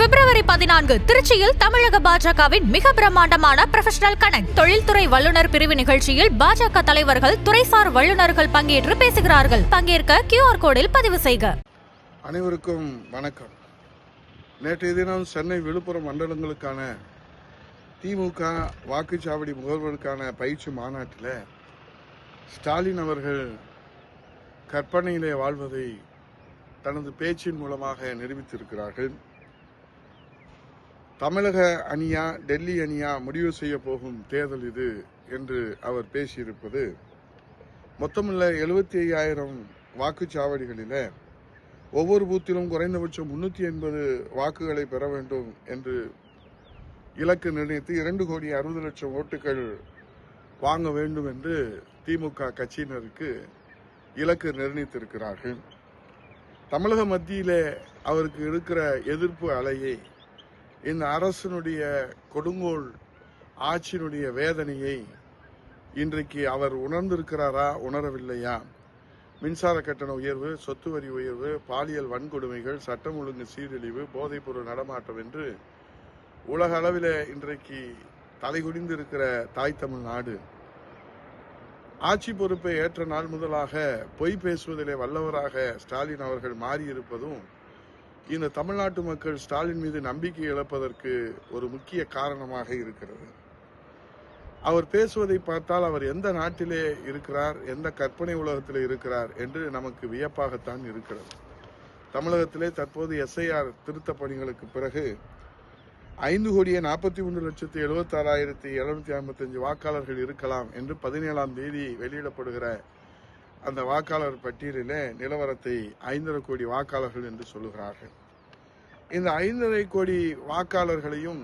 பிப்ரவரி 14 திருச்சியில் தமிழக பாஜகவின் மிக பிரம்மாண்டமான ப்ரொஃபஷனல் கனெக்ட் தொழில்துறை வல்லுநர் பிரிவு நிகழ்ச்சியில் பாஜக தலைவர்கள் துறைசார் வல்லுநர்கள் பங்கேற்று பேசுகிறார்கள். பங்கேற்க QR கோடில் பதிவு செய்க. அனைவருக்கும் வணக்கம். நேற்றைய தினம் சென்னை விழுப்புரம் மண்டலங்களுக்கான திமுக வாக்குச்சாவடி முகவர்களுக்கான பயிற்சி மாநாட்டில் ஸ்டாலின் அவர்கள் கற்பனையிலே வாழ்வதை தனது பேச்சின் மூலமாக நிரூபித்திருக்கிறார்கள். தமிழக அணியா டெல்லி அணியா முடிவு செய்ய போகும் தேர்தல் இது என்று அவர் பேசியிருப்பது மொத்தமுள்ள 75,000 வாக்குச்சாவடிகளில் ஒவ்வொரு பூத்திலும் குறைந்தபட்சம் 380 வாக்குகளை பெற வேண்டும் என்று இலக்கு நிர்ணயித்து 2,60,00,000 ஓட்டுகள் வாங்க வேண்டும் என்று திமுக கட்சியினருக்கு இலக்கு நிர்ணயித்திருக்கிறார்கள். தமிழக மத்தியிலே அவருக்கு இருக்கிற எதிர்ப்பு அலையை, இந்த அரசினுடைய கொடுங்கோல் ஆட்சியினுடைய வேதனையை இன்றைக்கு அவர் உணர்ந்திருக்கிறாரா, உணரவில்லையா? மின்சார கட்டண உயர்வு, சொத்து வரி உயர்வு, பாலியல் வன்கொடுமைகள், சட்டம் ஒழுங்கு சீரழிவு, போதைப்பொருள் நடமாட்டம் என்று உலக அளவில் இன்றைக்கு தலைகுனிந்து இருக்கிற தாய் தமிழ்நாடு ஆட்சி பொறுப்பை ஏற்ற நாள் முதலாக பொய் பேசுவதிலே வல்லவராக ஸ்டாலின் அவர்கள் மாறியிருப்பதும் இந்த தமிழ்நாட்டு மக்கள் ஸ்டாலின் மீது நம்பிக்கை இழப்பதற்கு ஒரு முக்கிய காரணமாக இருக்கிறது. அவர் பேசுவதை பார்த்தால் அவர் எந்த நாட்டிலே இருக்கிறார், எந்த கற்பனை உலகத்திலே இருக்கிறார் என்று நமக்கு வியப்பாகத்தான் இருக்கிறது. தமிழகத்திலே தற்போது SIR திருத்த பணிகளுக்கு பிறகு 5,43,76,755 வாக்காளர்கள் இருக்கலாம் என்று 17ஆம் தேதி வெளியிடப்படுகிற அந்த வாக்காளர் பட்டியலிலே நிலவரத்தை 5.5 கோடி வாக்காளர்கள் என்று சொல்லுகிறார்கள். இந்த 5.5 கோடி வாக்காளர்களையும்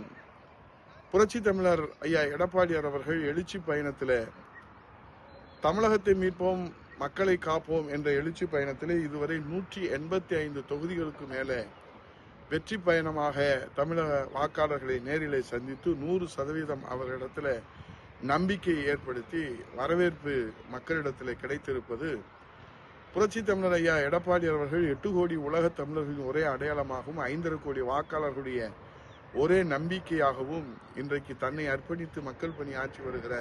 புரட்சி தமிழர் ஐயா எடப்பாடியார் அவர்கள் எழுச்சி பயணத்தில் தமிழகத்தை மீட்போம் மக்களை காப்போம் என்ற எழுச்சி பயணத்திலே இதுவரை 185 தொகுதிகளுக்கு மேலே வெற்றி பயணமாக தமிழக வாக்காளர்களை நேரிலே சந்தித்து 100% அவர்களிடத்தில் நம்பிக்கையை ஏற்படுத்தி வரவேற்பு மக்களிடத்தில் கிடைத்திருப்பது புரட்சி தமிழர் ஐயா எடப்பாடி அவர்கள் 8 கோடி உலக தமிழர்களின் ஒரே அடையாளமாகவும் 5.5 கோடி வாக்காளர்களுடைய ஒரே நம்பிக்கையாகவும் இன்றைக்கு தன்னை அர்ப்பணித்து மக்கள் பணி ஆற்றி வருகிற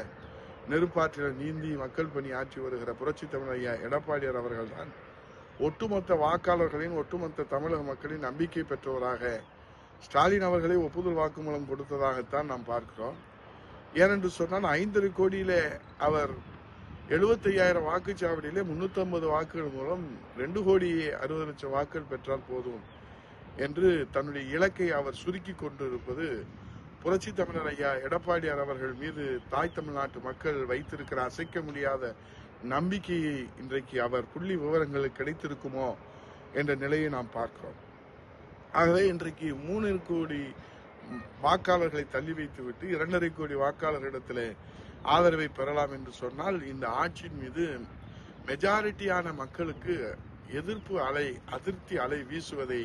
நெருப்பாற்றில் நீந்தி மக்கள் பணி ஆற்றி வருகிற புரட்சி தமிழர் ஐயா எடப்பாடியார் அவர்கள்தான் ஒட்டுமொத்த வாக்காளர்களின், ஒட்டுமொத்த தமிழக மக்களின் நம்பிக்கை பெற்றவராக ஸ்டாலின் அவர்களை ஒப்புதல் வாக்குமூலம் கொடுத்ததாகத்தான் நாம் பார்க்கிறோம். ஏனென்று சொன்னால் 5.5 கோடியிலே அவர் 75,000 வாக்குச்சாவடியிலே 350 வாக்குகள் மூலம் 2,60,00,000 வாக்குகள் பெற்றால் போதும் என்று தன்னுடைய இலக்கை அவர் சுருக்கி கொண்டிருப்பது புரட்சி தமிழர் ஐயா எடப்பாடியார் அவர்கள் மீது தாய் தமிழ்நாட்டு மக்கள் வைத்திருக்கிற அசைக்க முடியாத நம்பிக்கையை இன்றைக்கு அவர் புள்ளி விவரங்களுக்கு கிடைத்திருக்குமோ என்ற நிலையை நாம் பார்க்கிறோம். ஆகவே இன்றைக்கு 3 கோடி வாக்காளர்களை தள்ளி வைத்துவிட்டு 2.5 கோடி வாக்காளர்களிடத்தில் ஆதரவை பெறலாம் என்று சொன்னால் இந்த ஆட்சியின் மீது மெஜாரிட்டியான மக்களுக்கு எதிர்ப்பு அலை, அதிருப்தி அலை வீசுவதை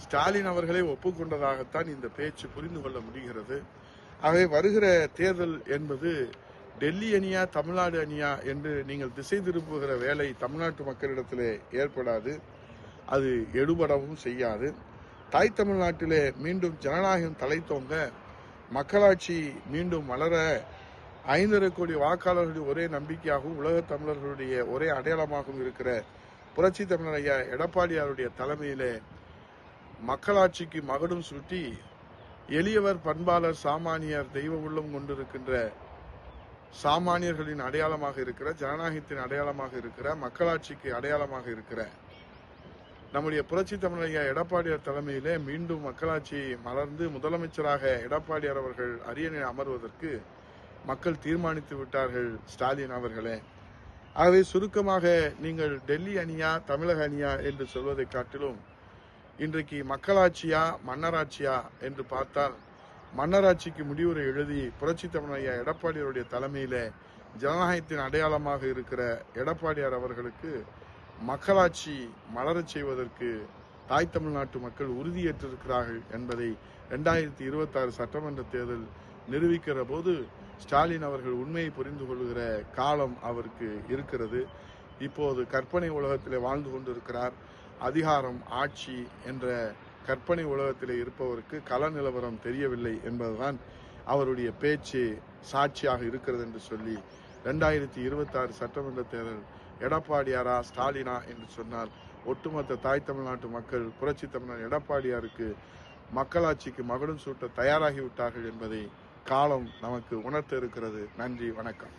ஸ்டாலின் அவர்களே ஒப்புக்கொண்டதாகத்தான் இந்த பேச்சு புரிந்து கொள்ள முடிகிறது. ஆகவே வருகிற தேர்தல் என்பது டெல்லி அணியா தமிழ்நாடு அணியா என்று நீங்கள் திசை திருப்புகிற வேலை தமிழ்நாட்டு மக்களிடத்திலே ஏற்படாது, அது எடுபடவும் செய்யாது. தாய் தமிழ்நாட்டிலே மீண்டும் ஜனநாயகம் தலைத்தோங்க, மக்களாட்சி மீண்டும் வளர 5.5 கோடி வாக்காளர்களுடைய ஒரே நம்பிக்கையாகவும் உலக தமிழர்களுடைய ஒரே அடையாளமாகவும் இருக்கிற புரட்சி தமிழர் ஐயா எடப்பாடியாருடைய தலைமையிலே மக்களாட்சிக்கு மகுடம் சூட்டி எளியவர், பண்பாளர், சாமானியர், தெய்வ உள்ளம் கொண்டிருக்கின்ற சாமானியர்களின் அடையாளமாக இருக்கிற, ஜனநாயகத்தின் அடையாளமாக இருக்கிற, மக்களாட்சிக்கு அடையாளமாக இருக்கிற நம்முடைய புரட்சி தமிழர் ஐயா எடப்பாடியார் தலைமையிலே மீண்டும் மக்களாட்சி மலர்ந்து முதலமைச்சராக எடப்பாடியார் அவர்கள் அரியணையில் அமர்வதற்கு மக்கள் தீர்மானித்து விட்டார்கள் ஸ்டாலின் அவர்களே. ஆகவே சுருக்கமாக நீங்கள் டெல்லி அணியா தமிழக அணியா என்று சொல்வதை காட்டிலும் இன்றைக்கு மக்களாட்சியா மன்னராட்சியா என்று பார்த்தால் மன்னராட்சிக்கு முடிவுரை எழுதி புரட்சி தமிழர் ஐயா எடப்பாடியாருடைய தலைமையில ஜனநாயகத்தின் அடையாளமாக இருக்கிற எடப்பாடியார் அவர்களுக்கு மக்களாட்சி மலரச் செய்வதற்கு தாய் தமிழ்நாட்டு மக்கள் உறுதியேற்றிருக்கிறார்கள் என்பதை 2026 சட்டமன்ற தேர்தல் நிரூபிக்கிற போது ஸ்டாலின் அவர்கள் உண்மையை புரிந்து கொள்கிற காலம் அவருக்கு இருக்கிறது. இப்போது கற்பனை உலகத்திலே வாழ்ந்து கொண்டிருக்கிறார். அதிகாரம், ஆட்சி என்ற கற்பனை உலகத்தில் இருப்பவருக்கு கள நிலவரம் தெரியவில்லை என்பதுதான் அவருடைய பேச்சு சாட்சியாக இருக்கிறது என்று சொல்லி 2026 சட்டமன்ற தேர்தல் எடப்பாடியாரா ஸ்டாலினா என்று சொன்னால் ஒட்டுமொத்த தாய் தமிழ்நாட்டு மக்கள் புரட்சி தமிழர் எடப்பாடியாருக்கு மக்களாட்சிக்கு மகுடம் சூட்ட தயாராகிவிட்டார்கள் என்பதை காலம் நமக்கு உணர்த்த இருக்கிறது. நன்றி, வணக்கம்.